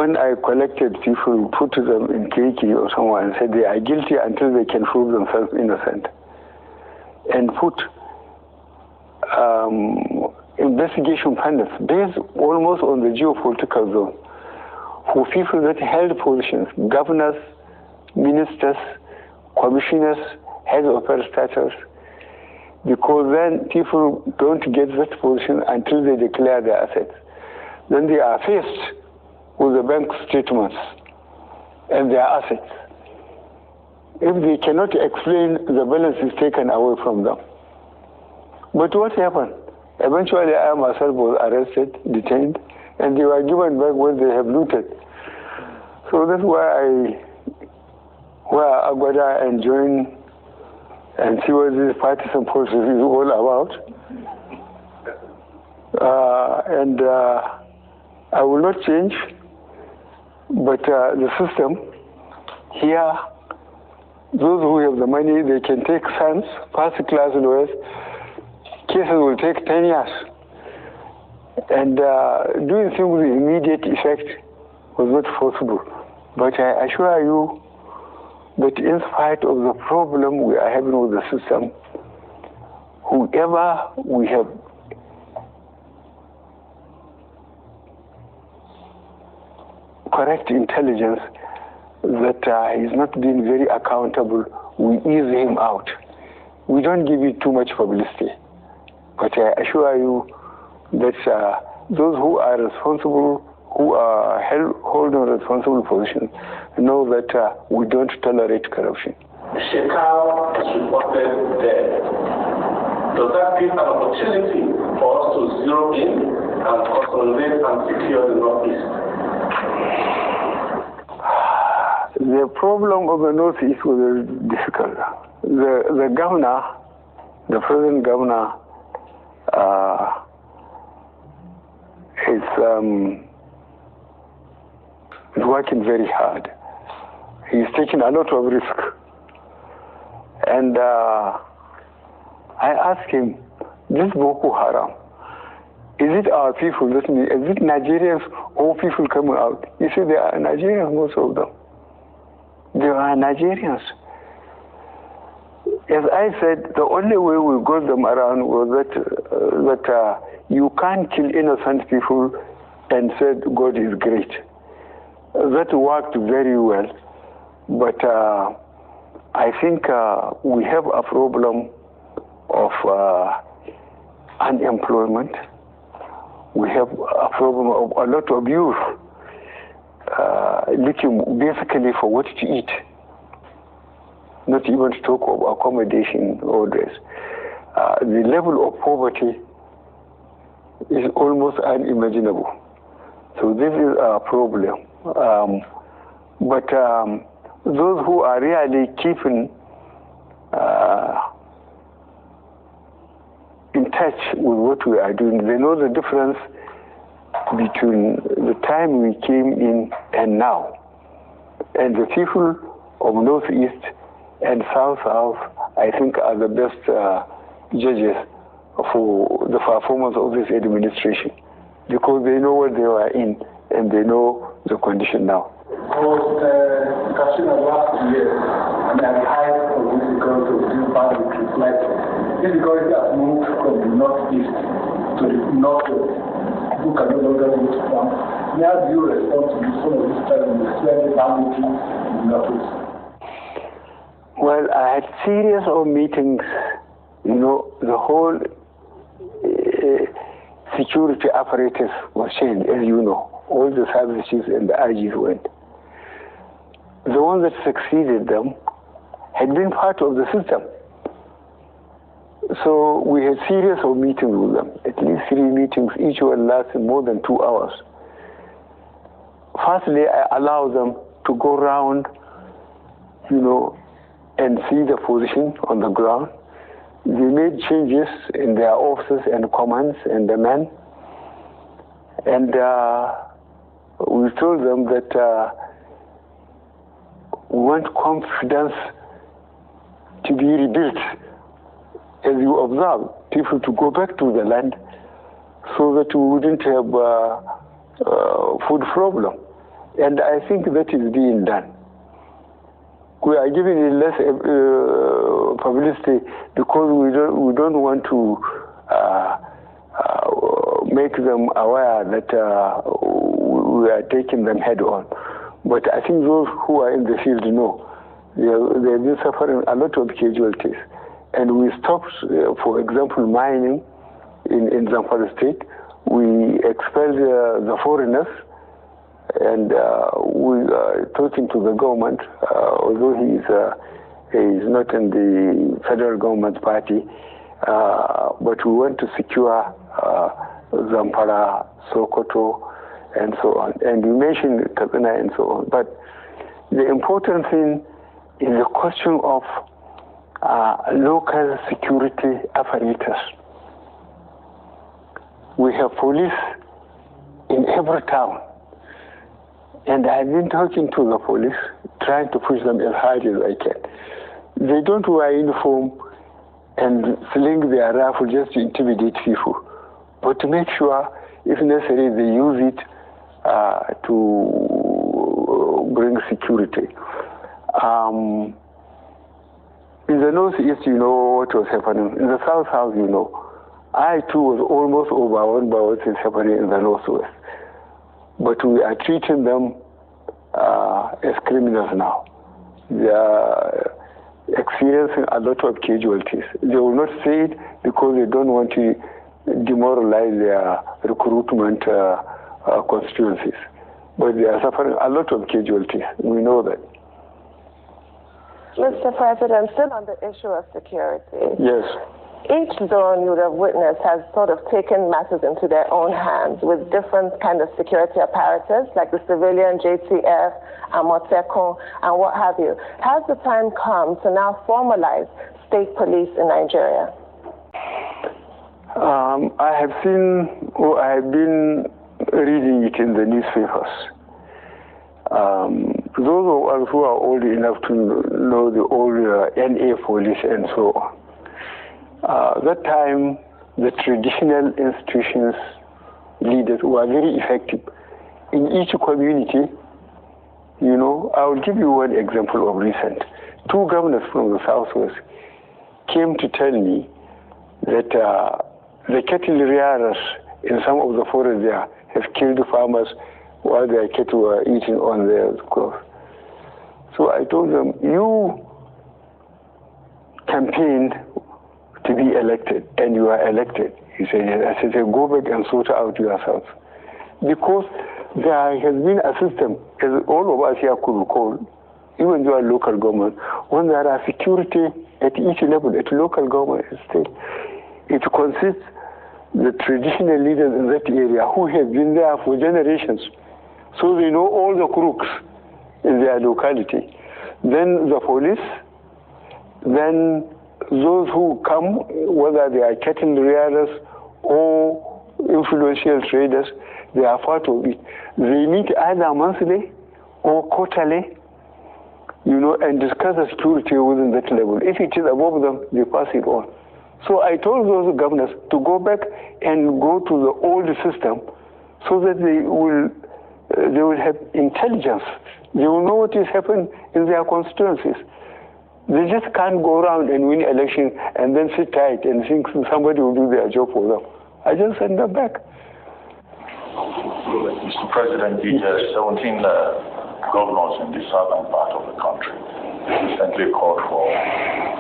when I collected people, put them in Keke or somewhere and said they are guilty until they can prove themselves innocent, and put investigation panels based almost on the geopolitical zone for people that held positions, governors, ministers, commissioners, heads of parastatals, because then people don't get that position until they declare their assets. Then they are faced with the bank statements and their assets. If they cannot explain, the balance is taken away from them. But what happened? Eventually, I myself was arrested, detained, and they were given back what they have looted. So that's why I go there and join and see what this partisan process is all about. I will not change, but the system here, those who have the money, they can take sons, first-class lawyers. Cases will take 10 years. And doing things with immediate effect was not possible. But I assure you that in spite of the problem we are having with the system, whoever we have correct intelligence that he's not being very accountable, we ease him out. We don't give it too much publicity. But I assure you that those who are responsible, who are holding responsible positions, know that we don't tolerate corruption. Shekau is reported dead. Does that give an opportunity for us to zero in and consolidate and secure the Northeast? The problem of the Northeast was very difficult. The governor, the present governor, is working very hard. He's taking a lot of risk. And I asked him, this Boko Haram, is it our people, is it Nigerians or people coming out? He said they are Nigerians, most of them. They are Nigerians. As I said, the only way we got them around was that you can't kill innocent people and said God is great. That worked very well, but I think we have a problem of unemployment. We have a problem of a lot of youth looking basically for what to eat, not even to talk of accommodation or this. The level of poverty is almost unimaginable. So this is a problem. But those who are really keeping in touch with what we are doing, they know the difference between the time we came in and now. And the people of Northeast and South, I think, are the best judges for the performance of this administration, because they know what they are in and they know the condition now. Was Katrina last year, and at the height of this because of this bandit reflected. This because it has moved from the Northeast to the Northwest. Who can no longer go to farm. How do you respond to this one of this time in the clearly banditry in the Northeast? Well, I had series of meetings. You know, the whole security apparatus was changed, as you know. All the services and the IGs went. The ones that succeeded them had been part of the system. So we had series of meetings with them, at least 3 meetings, each one lasted more than 2 hours. Firstly, I allowed them to go around, you know, and see the position on the ground. They made changes in their offices and commands and the men. And we told them that we want confidence to be rebuilt. As you observe, people to go back to the land so that we wouldn't have food problem. And I think that is being done. We are giving it less publicity because we don't want to make them aware that we are taking them head on. But I think those who are in the field know they've been suffering a lot of casualties. And we stopped, for example, mining in Zamfara State. We expelled the foreigners, and we are talking to the government, although he is not in the federal government party, but we want to secure Zamfara, Sokoto, and so on. And you mentioned Katsina and so on. But the important thing is the question of local security apparatus. We have police in every town. And I've been talking to the police, trying to push them as hard as I can. They don't wear uniform and sling their rifle just to intimidate people, but to make sure, if necessary, they use it to bring security. In the northeast, you know what was happening. In the south, you know. I too was almost overwhelmed by what is happening in the northwest. But we are treating them as criminals now. They are experiencing a lot of casualties. They will not say it because they don't want to demoralize their recruitment constituencies. But they are suffering a lot of casualties. We know that. Mr. President, still on the issue of security. Yes. Each zone you would have witnessed has sort of taken matters into their own hands with different kind of security apparatus, like the civilian JTF, Amotekun, and what have you. Has the time come to now formalize state police in Nigeria? I have seen, or I have been reading it in the newspapers. Those of us who are old enough to know the old NA police and so on. That time, the traditional institutions leaders were very effective. In each community, you know, I will give you one example of recent. Two governors from the southwest came to tell me that the cattle rearers in some of the forests there have killed farmers while their cattle were eating on their crops. So I told them, you campaigned to be elected, and you are elected. He said, yes. I said, go back and sort out yourselves. Because there has been a system, as all of us here could recall, even though local government, when there are security at each level, at local government and state, it consists the traditional leaders in that area who have been there for generations. So they know all the crooks in their locality. Then the police, then those who come, whether they are cattle rearers or influential traders, they are part of it. They meet either monthly or quarterly, you know, and discuss the security within that level. If it is above them, they pass it on. So I told those governors to go back and go to the old system so that they will have intelligence. They will know what is happening in their constituencies. They just can't go around and win election and then sit tight and think somebody will do their job for them. I just send them back. Mr. President, the 17 governors in the southern part of the country recently called for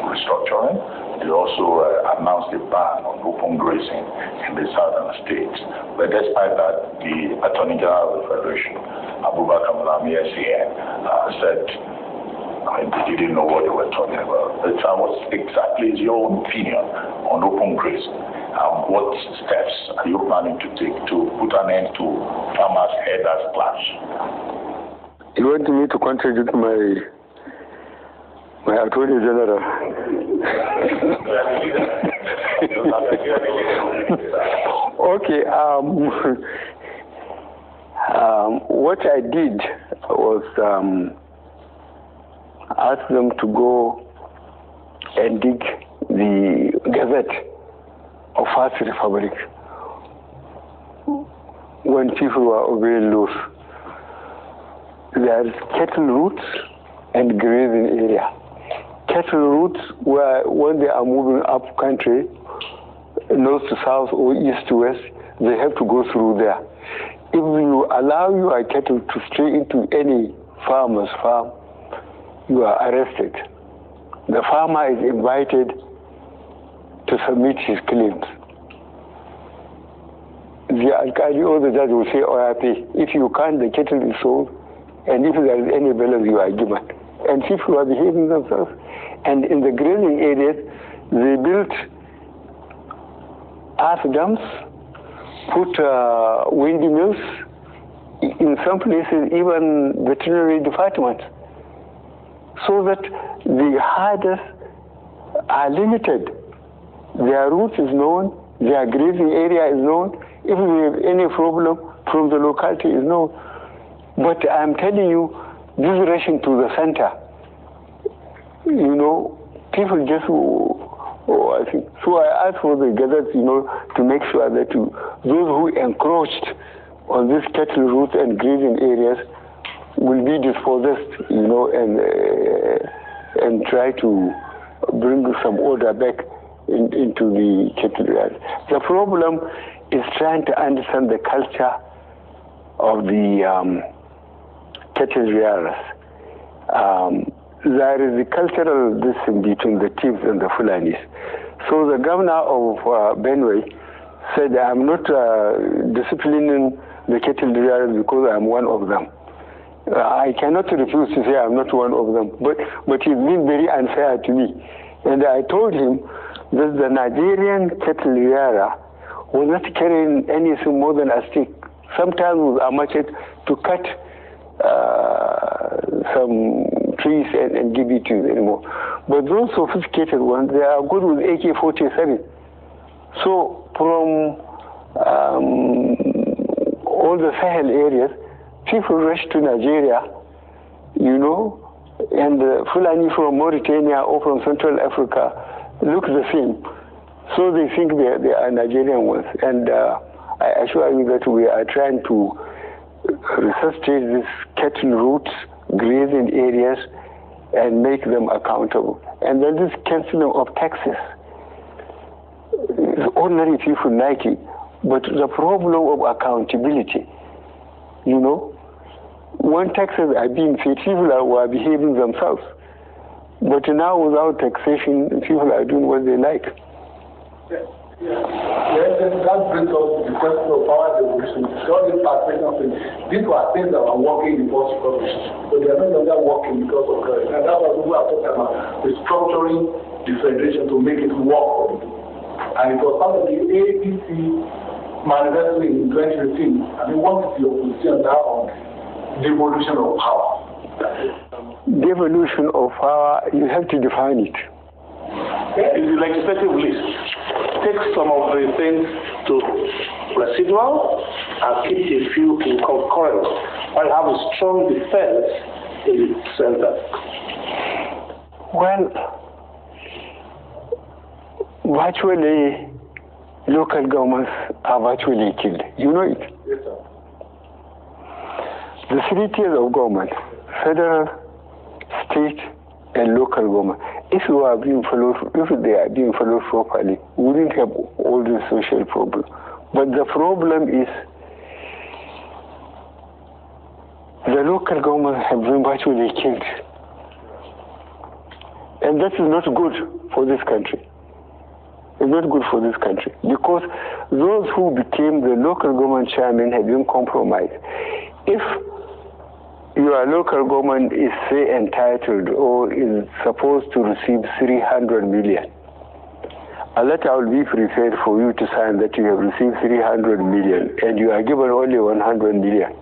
restructuring. They also announced a ban on open grazing in the southern states. But despite that, the Attorney General of the Federation, Abubakar Malami SAN, said they didn't know what they were talking about. What exactly is your own opinion on open grazing? What steps are you planning to take to put an end to farmers' herders' clash? You want me to contribute my Attorney General? Okay. What I did was ask them to go and dig the Gazette of First Republic when people were obeying laws. there is cattle routes and grazing area. Cattle routes, where when they are moving up country, north to south or east to west, they have to go through there. If you allow your cattle to stray into any farmer's farm, you are arrested. The farmer is invited to submit his claims. The alkali or the judge will say, oh, pay. If you can't, the cattle is sold, and if there is any balance, you are given. And people are behaving themselves. And in the grazing areas, they built earth dams, put windmills, in some places even veterinary departments, so that the herders are limited. Their route is known, their grazing area is known. If we have any problem from the locality is known. But I'm telling you, this rushing to the center, you know, people just, I think. So I asked for the gazettes, you know, to make sure that those who encroached on these cattle routes and grazing areas will be dispossessed, you know, and try to bring some order back into the cattle areas. The problem is trying to understand the culture of the cattle rearers. There is a cultural distance between the chiefs and the Fulanis. So the governor of Benue said, I'm not disciplining the cattle rearers because I'm one of them. I cannot refuse to say I'm not one of them, but he's been very unfair to me. And I told him that the Nigerian cattle rearer was not carrying anything more than a stick, sometimes with a machete, to cut some trees and give it to you anymore. But those sophisticated ones, they are good with AK-47. So from all the Sahel areas, people rush to Nigeria, you know, and Fulani from Mauritania or from Central Africa look the same. So they think they are Nigerian ones. And I assure you that we are trying to resuscitate these cattle routes, grazing areas, and make them accountable. And then this cancelling of taxes. Ordinary people like it, but the problem of accountability, you know, when taxes are being paid, people are behaving themselves. But now without taxation, people are doing what they like. That brings us to the question of power devolution. All these taxation things, these were things that were working before corruption. So they are no longer working because of corruption. And that's why we are talking about restructuring the federation to make it work. And it was part of the APC manifesto in 2015. I mean, what is your position now on devolution of power? Devolution of power, you have to define it. In the legislative list, take some of the things to residual and keep a few in concurrence, and have a strong defense in the center. Well, virtually, local governments are virtually killed. You know it? Yes, sir. The 3 tiers of government, federal, state, and local government, if they are being followed properly, we wouldn't have all the social problems. But the problem is the local governments have been virtually killed. And that is not good for this country. It's not good for this country, because those who became the local government chairman have been compromised. If your local government is, say, entitled or is supposed to receive 300 million, a letter will be prepared for you to sign that you have received 300 million and you are given only 100 million.